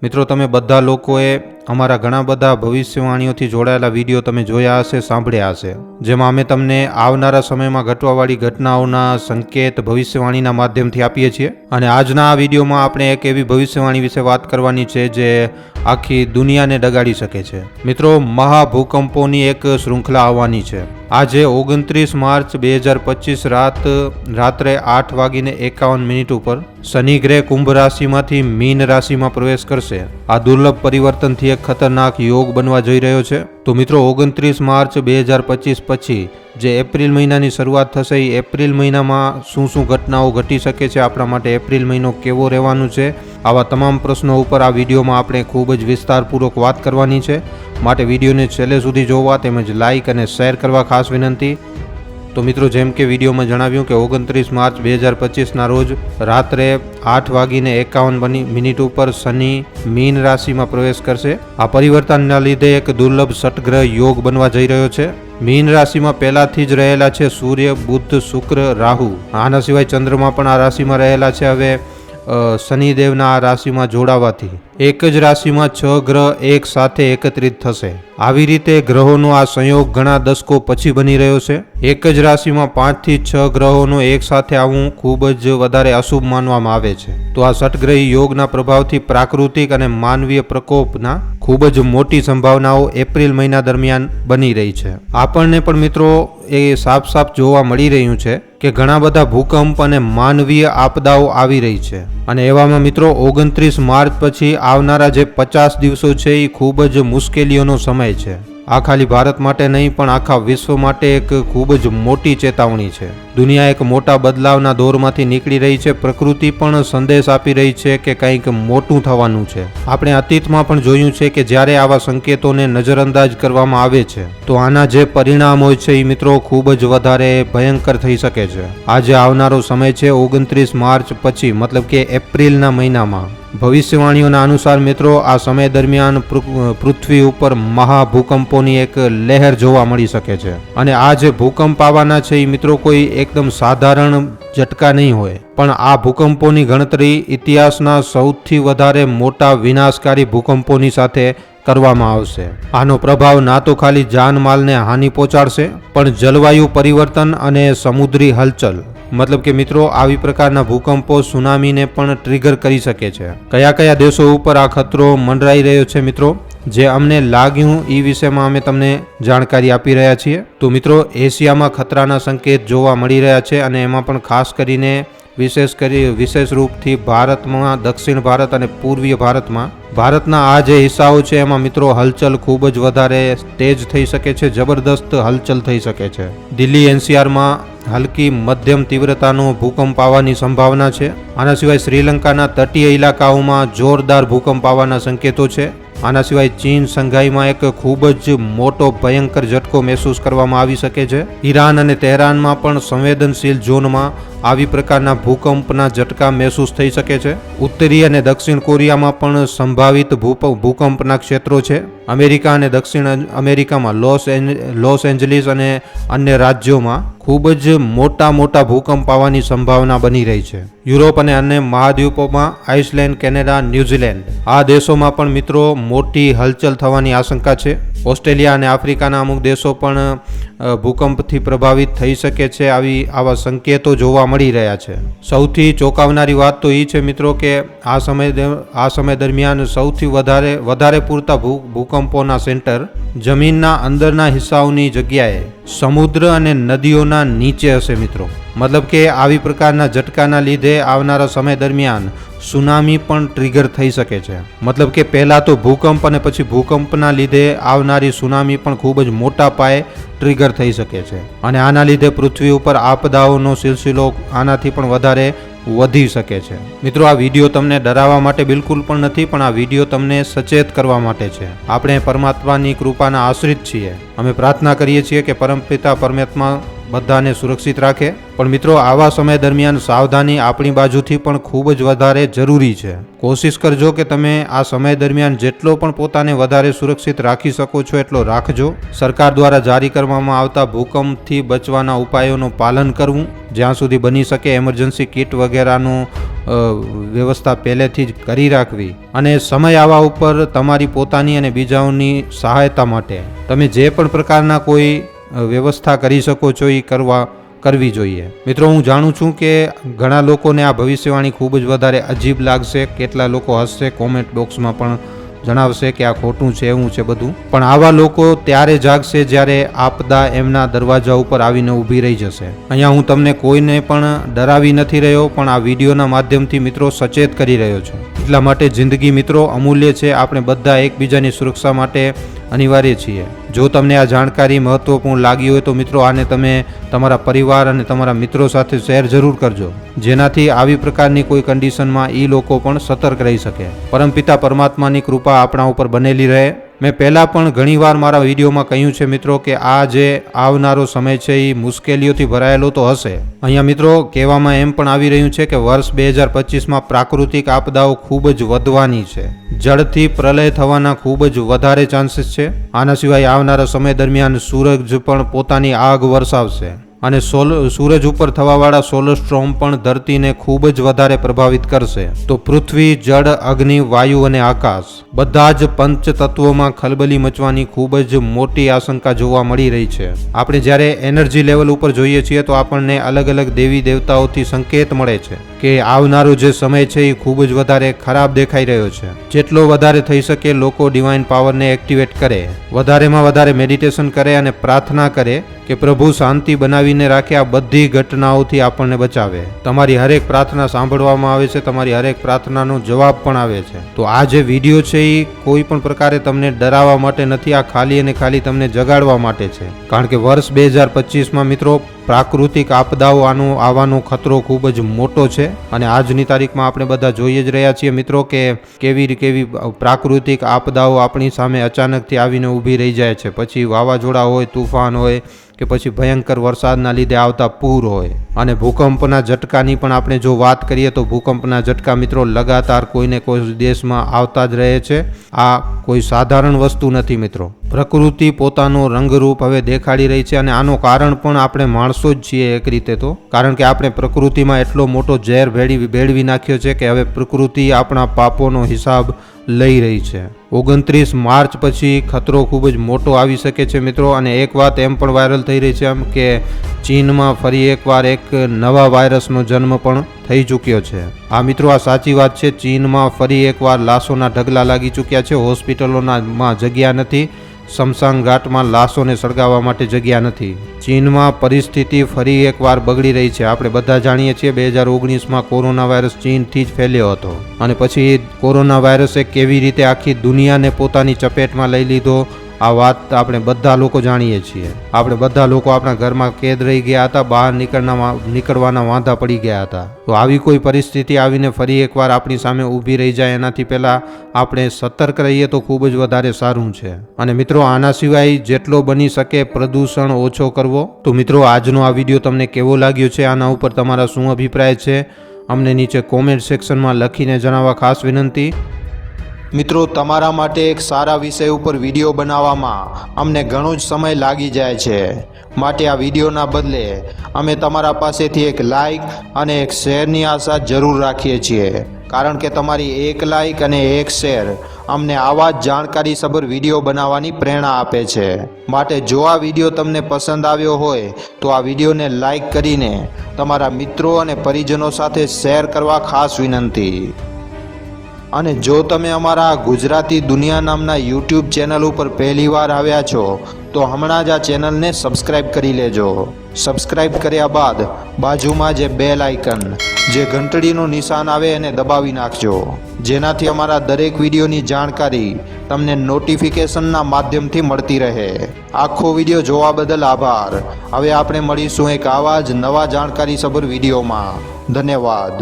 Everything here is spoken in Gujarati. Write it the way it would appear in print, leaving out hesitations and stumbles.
મિત્રો, તમે બધા લોકોએ અમારા ઘણા બધા ભવિષ્યવાણીઓથી જોડાયેલા વિડીયો તમે જોયા હશે, સાંભળ્યા હશે, જેમાં અમે તમને આવનારા સમયમાં ઘટવાવાળી ઘટનાઓના સંકેત ભવિષ્યવાણીના માધ્યમથી આપીએ છીએ. અને આજના આ વિડીયોમાં આપણે એક એવી ભવિષ્યવાણી વિશે વાત કરવાની છે જે આખી દુનિયાને ડગાડી શકે છે. મિત્રો, મહાભૂકંપોની એક શૃંખલા આવવાની છે. આજે 29 માર્ચ 2025 રાત્રે 8:51 ઉપર શનિ ગ્રહ કુંભ રાશિમાંથી મીન રાશિમાં પ્રવેશ કરશે. આ દુર્લભ પરિવર્તનથી એક ખતરનાક યોગ બનવા જઈ રહ્યો છે. તો મિત્રો, 29 માર્ચ 2025 પછી જે એપ્રિલ મહિનાની શરૂઆત થશે, એ એપ્રિલ મહિનામાં શું શું ઘટનાઓ ઘટી શકે છે, આપણા માટે એપ્રિલ મહિનો કેવો રહેવાનું છે, આવા તમામ પ્રશ્નો ઉપર આ વિડીયોમાં આપણે ખૂબ જ વિસ્તારપૂર્વક વાત કરવાની છે. માટે વિડીયોને છેલ્લે સુધી જોવા તેમજ લાઇક અને શેર કરવા ખાસ વિનંતી. તો મિત્રો, જેમ કે વિડીયોમાં જણાવ્યું કે 29 માર્ચ 2025ના રોજ રાત્રે 8:51 ઉપર શનિ મીન રાશિમાં પ્રવેશ કરશે. આ પરિવર્તનના લીધે એક દુર્લભ ષટગ્રહ યોગ બનવા જઈ રહ્યો છે. મીન રાશિમાં પહેલાથી જ રહેલા છે સૂર્ય, બુધ, શુક્ર, રાહુ. આના સિવાય ચંદ્રમા પણ આ રાશિમાં રહેલા છે. હવે શનિદેવના આ રાશિમાં જોડાવાથી એક જ રાશિમાં 6 ગ્રહ એક સાથે એકત્રિત થશે. આવી રીતે ગ્રહોનો આ સંયોગ ઘણા દશકો પછી બની રહ્યો છે. એક જ રાશિમાં 5 થી 6 ગ્રહોનો એક સાથે આવવું ખૂબ જ વધારે અશુભ માનવામાં આવે છે. તો આ ષટગ્રહી યોગના પ્રભાવથી પ્રાકૃતિક અને માનવીય પ્રકોપના ખૂબ જ મોટી સંભાવનાઓ એપ્રિલ મહિના દરમિયાન બની રહી છે. આપણને પણ મિત્રો એ સાફ જોવા મળી રહ્યું છે કે ઘણા બધા ભૂકંપ અને માનવીય આપદાઓ આવી રહી છે. અને એવામાં મિત્રો 29 માર્ચ પછી આવનારા જે 50 દિવસો છે એ ખૂબ જ મુશ્કેલીઓનો સમય છે. આ ખાલી ભારત માટે નહીં પણ આખા વિશ્વ માટે એક ખૂબ જ મોટી ચેતવણી છે. દુનિયા એક મોટા બદલાવના દોરમાંથી નીકળી રહી છે. પ્રકૃતિ પણ સંદેશ આપી રહી છે કે કંઈક મોટું થવાનું છે. આપણે અતીતમાં પણ જોયું છે કે જ્યારે આવા સંકેતોને નજરઅંદાજ કરવામાં આવે છે તો આના જે પરિણામ હોય છે એ મિત્રો ખૂબ જ વધારે ભયંકર થઈ શકે છે. આજે આવનારો સમય છે 29 માર્ચ પછી, મતલબ કે એપ્રિલના મહિનામાં. ભવિષ્યવાણીઓના અનુસાર મિત્રો આ સમય દરમિયાન પૃથ્વી ઉપર મહાભૂકંપોની એક લહેર જોવા મળી શકે છે. અને આ જે ભૂકંપ આવવાના છે એ મિત્રો કોઈ એકદમ સાધારણ ઝટકા નહીં હોય, પણ આ ભૂકંપોની ગણતરી ઇતિહાસના સૌથી વધારે મોટા વિનાશકારી ભૂકંપોની સાથે કરવામાં આવશે. આનો પ્રભાવ ના તો ખાલી જાનમાલને હાનિ પહોંચાડશે, પણ જલવાયુ પરિવર્તન અને સમુદ્રી હલચલ, મતલબ કે મિત્રો આવી પ્રકારના ભૂકંપો સુનામીને પણ ટ્રિગર કરી શકે છે. કયા કયા દેશો ઉપર આ ખતરો મંડરાઈ રહ્યો છે મિત્રો, જે અમને લાગ્યું એ વિષયમાં અમે તમને જાણકારી આપી રહ્યા છીએ. તો મિત્રો, એશિયામાં ખતરાના સંકેત જોવા મળી રહ્યા છે અને એમાં પણ ખાસ કરીને વિશેષ રૂપથી ભારતમાં, દક્ષિણ ભારત અને પૂર્વીય ભારતમાં. ભારતના આ જે હિસ્સાઓ છે એમાં મિત્રો હલચલ ખૂબ જ વધારે તેજ થઈ શકે છે, જબરદસ્ત હલચલ થઈ શકે છે. દિલ્હી NCRમાં હલકી મધ્યમ તીવ્રતાનો ભૂકંપ આવવાની સંભાવના છે. આના સિવાય શ્રીલંકાના તટીય ઇલાકાઓમાં જોરદાર ભૂકંપ આવવાના સંકેતો છે. આના સિવાય ચીન સંઘાઈમાં એક ખૂબ જ મોટો ભયંકર ઝટકો મહેસૂસ કરવામાં આવી શકે છે. ઈરાન અને તહેરાનમાં પણ સંવેદનશીલ ઝોનમાં આવી પ્રકારના ભૂકંપના ઝટકા મહેસૂસ થઈ શકે છે. ઉત્તરી અને દક્ષિણ કોરિયામાં પણ સંભવિત ભૂકંપના ક્ષેત્રો છે. અમેરિકા અને દક્ષિણ અમેરિકામાં લોસ એન્જલિસ અને અન્ય રાજ્યોમાં ખૂબ જ મોટા ભૂકંપ આવવાની સંભાવના બની રહી છે. યુરોપ અને અન્ય મહાદ્વીપોમાં આઇસલેન્ડ, કેનેડા, ન્યૂઝીલેન્ડ આ દેશોમાં પણ મિત્રો મોટી હલચલ થવાની આશંકા છે. ઓસ્ટ્રેલિયા અને આફ્રિકાના અમુક દેશો પણ ભૂકંપથી પ્રભાવિત થઈ શકે છે. આવા સંકેતો જોવા મળી રહ્યા છે. સૌથી ચોંકાવનારી વાત તો એ છે મિત્રો કે આ સમય દરમિયાન સૌથી વધારે પૂરતા ભૂકંપોના સેન્ટર જમીનના અંદરના હિસ્સાઓની જગ્યાએ સમુદ્ર અને નદીઓના નીચે હશે મિત્રો. મતલબ કે આવી પ્રકારના ઝટકાના લીધે આવનારા સમય દરમિયાન સુનામી પણ ટ્રિગર થઈ શકે છે. મતલબ કે પહેલા તો ભૂકંપ અને પછી ભૂકંપના લીધે આવનારી સુનામી પણ ખૂબ જ મોટા પાયે ટ્રિગર થઈ શકે છે. અને આના લીધે પૃથ્વી ઉપર આપદાઓનો સિલસિલો આનાથી પણ વધારે વધી શકે છે. મિત્રો, આ વિડીયો તમને ડરાવવા માટે બિલકુલ પણ નથી, પણ આ વિડીયો તમને સચેત કરવા માટે છે. આપણે પરમાત્માની કૃપાના આશ્રિત છીએ. અમે પ્રાર્થના કરીએ છીએ કે પરમપિતા પરમાત્મા બધાને સુરક્ષિત રાખે. પણ મિત્રો, આવા સમય દરમિયાન સાવધાની આપણી બાજુથી પણ ખૂબ જ વધારે જરૂરી છે. કોશિશ કરજો કે તમે આ સમય દરમિયાન જેટલો પણ પોતાને વધારે સુરક્ષિત રાખી શકો છો એટલો રાખજો. સરકાર દ્વારા જારી કરવામાં આવતા ભૂકંપથી બચવાના ઉપાયોનું પાલન કરવું, જ્યાં સુધી બની શકે એમરજન્સી કિટ વગેરેનું વ્યવસ્થા પહેલેથી જ કરી રાખવી, અને સમય આવવા ઉપર તમારી પોતાની અને બીજાઓની સહાયતા માટે તમે જે પણ પ્રકારના કોઈ વ્યવસ્થા કરી શકો છો એ કરવી જોઈએ. મિત્રો, હું જાણું છું કે ઘણા લોકોને આ ભવિષ્યવાણી ખૂબ જ વધારે અજીબ લાગશે. કેટલા લોકો હસશે, કોમેન્ટ બોક્સમાં પણ જણાવશે કે આ ખોટું છે, એવું છે બધું. પણ આવા લોકો ત્યારે જાગશે જ્યારે આપદા એમના દરવાજા ઉપર આવીને ઊભી રહી જશે. અહીંયા હું તમને કોઈને પણ ડરાવી નથી રહ્યો, પણ આ વિડીયોના માધ્યમથી મિત્રો સચેત કરી રહ્યો છું. એટલા માટે જિંદગી મિત્રો અમૂલ્ય છે. આપણે બધા એકબીજાની સુરક્ષા માટે અનિવાર્ય છીએ. જો તમને આ જાણકારી મહત્વપૂર્ણ લાગી હોય તો મિત્રો આને તમે તમારા પરિવાર અને તમારા મિત્રો સાથે શેર જરૂર કરજો, જેનાથી આવી પ્રકારની કોઈ કન્ડિશનમાં એ લોકો પણ સતર્ક રહી શકે. પરમપિતા પરમાત્માની કૃપા આપણા ઉપર બનેલી રહે. મેં પહેલાં પણ ઘણીવાર મારા વિડીયોમાં કહ્યું છે મિત્રો કે આ જે આવનારો સમય છે એ મુશ્કેલીઓથી ભરાયેલો તો હશે. અહીંયા મિત્રો કહેવામાં એમ પણ આવી રહ્યું છે કે વર્ષ 2025માં પ્રાકૃતિક આપદાઓ ખૂબ જ વધવાની છે. જળથી પ્રલય થવાના ખૂબ જ વધારે ચાન્સીસ છે. આના સિવાય આવનારા સમય દરમિયાન સૂરજ પણ પોતાની આગ વરસાવશે, અને સૂરજ ઉપર થવાવાળા સોલર સ્ટ્રોમ પણ ધરતીને ખૂબ જ વધારે પ્રભાવિત કરશે. તો પૃથ્વી, જળ, અગ્નિ, વાયુ અને આકાશ બધા જ પંચ તત્વોમાં ખલબલી મચવાની ખૂબ જ મોટી આશંકા જોવા મળી રહી છે. આપણે જ્યારે એનર્જી લેવલ ઉપર જોઈએ છીએ તો આપણને અલગ અલગ દેવી દેવતાઓથી સંકેત મળે છે કે આવનારો જે સમય છે એ ખૂબ જ વધારે ખરાબ દેખાઈ રહ્યો છે. જેટલો વધારે થઈ શકે લોકો ડિવાઇન પાવરને એક્ટિવેટ કરે, વધારેમાં વધારે મેડિટેશન કરે અને પ્રાર્થના કરે કે પ્રભુ શાંતિ બનાવીને રાખે, આ બધી ઘટનાઓથી આપણને બચાવે. તમારી હરેક પ્રાર્થના સાંભળવામાં આવે છે, તમારી હરેક પ્રાર્થનાનો જવાબ પણ આવે છે. તો આ જે વિડીયો છે એ કોઈ પણ પ્રકારે તમને ડરાવવા માટે નથી, આ ખાલી અને ખાલી તમને જગાડવા માટે છે. કારણ કે વર્ષ 2025માં મિત્રો પ્રાકૃતિક આપદાઓ આવવાનો ખતરો ખૂબ જ મોટો છે, અને આજની તારીખમાં આપણે બધા જોઈએ જ રહ્યા છીએ મિત્રો કે કેવી પ્રાકૃતિક આપદાઓ આપણી સામે અચાનકથી આવીને ઊભી રહી જાય છે. પછી વાવાઝોડા હોય, તુફાન હોય કે પછી ભયંકર વરસાદના લીધે આવતા પૂર હોય. અને ભૂકંપના ઝટકાની પણ આપણે જો વાત કરીએ તો ભૂકંપના ઝટકા મિત્રો લગાતાર કોઈને કોઈ દેશમાં આવતા જ રહે છે. આ કોઈ સાધારણ વસ્તુ નથી મિત્રો. પ્રકૃતિ પોતાનો રંગરૂપ હવે દેખાડી રહી છે, અને આનું કારણ પણ આપણે માણસો જ છીએ એક રીતે તો. કારણ કે આપણે પ્રકૃતિમાં એટલો મોટો ઝેર ભેળવી નાખ્યો છે કે હવે પ્રકૃતિ આપણા પાપોનો હિસાબ લઈ રહી છે. 29 માર્ચ પછી ખતરો ખૂબ જ મોટો આવી શકે છે મિત્રો. અને એક વાત એમ પણ વાયરલ થઈ રહી છે એમ કે ચીનમાં ફરી એકવાર એક નવા વાયરસનો જન્મ પણ થઈ ચૂક્યો છે. આ મિત્રો આ સાચી વાત છે. ચીનમાં ફરી એકવાર લાશોના ઢગલા લાગી ચૂક્યા છે. હોસ્પિટલોમાં જગ્યા નથી, શમશાન ઘાટમાં લાશોને સળગાવવા માટે જગ્યા નથી. ચીનમાં પરિસ્થિતિ ફરી એકવાર બગડી રહી છે. આપણે બધા જાણીએ છીએ 2019માં કોરોના વાયરસ ચીનથી જ ફેલ્યો હતો, અને પછી કોરોના વાયરસે કેવી રીતે આખી દુનિયાને પોતાની ચપેટમાં લઈ લીધો આ વાત આપણે બધા લોકો જાણીએ છીએ. આપણે બધા લોકો આપણા ઘરમાં કેદ રહી ગયા હતા, બહાર નીકળવાના વાંધા પડી ગયા હતા. તો આવી કોઈ પરિસ્થિતિ આવીને ફરી એકવાર આપણી સામે ઊભી રહી જાય એનાથી પહેલાં આપણે સતર્ક રહીએ તો ખૂબ જ વધારે સારું છે. અને મિત્રો આના સિવાય જેટલો બની શકે પ્રદૂષણ ઓછો કરવો. તો મિત્રો આજનો આ વિડીયો તમને કેવો લાગ્યો છે, આના ઉપર તમારા શું અભિપ્રાય છે અમને નીચે કોમેન્ટ સેક્શનમાં લખીને જણાવવા ખાસ વિનંતી. મિત્રો તમારા માટે એક સારા વિષય ઉપર વિડીયો બનાવવામાં અમને ઘણો જ સમય લાગી જાય છે, માટે આ વિડીયોના બદલે અમે તમારા પાસેથી એક લાઇક અને એક શેરની આશા જરૂર રાખીએ છીએ. કારણ કે તમારી એક લાઇક અને એક શેર અમને આવા જ જાણકારીસભર વિડીયો બનાવવાની પ્રેરણા આપે છે. માટે જો આ વિડીયો તમને પસંદ આવ્યો હોય તો આ વિડીયોને લાઇક કરીને તમારા મિત્રો અને પરિજનો સાથે શેર કરવા ખાસ વિનંતી. અને જો તમે અમારા ગુજરાતી દુનિયા નામના યુટ્યુબ ચેનલ ઉપર પહેલીવાર આવ્યા છો તો હમણાં જ આ ચેનલને સબસ્ક્રાઈબ કરી લેજો. સબસ્ક્રાઈબ કર્યા બાદ બાજુમાં જે બેલ આઇકન જે ઘંટડીનું નિશાન આવે એને દબાવી નાખજો, જેનાથી અમારા દરેક વિડીયોની જાણકારી તમને નોટિફિકેશનના માધ્યમથી મળતી રહે. આખો વિડીયો જોવા બદલ આભાર. હવે આપણે મળીશું એક આવા જ નવા જાણકારીસભર વિડીયોમાં. ધન્યવાદ.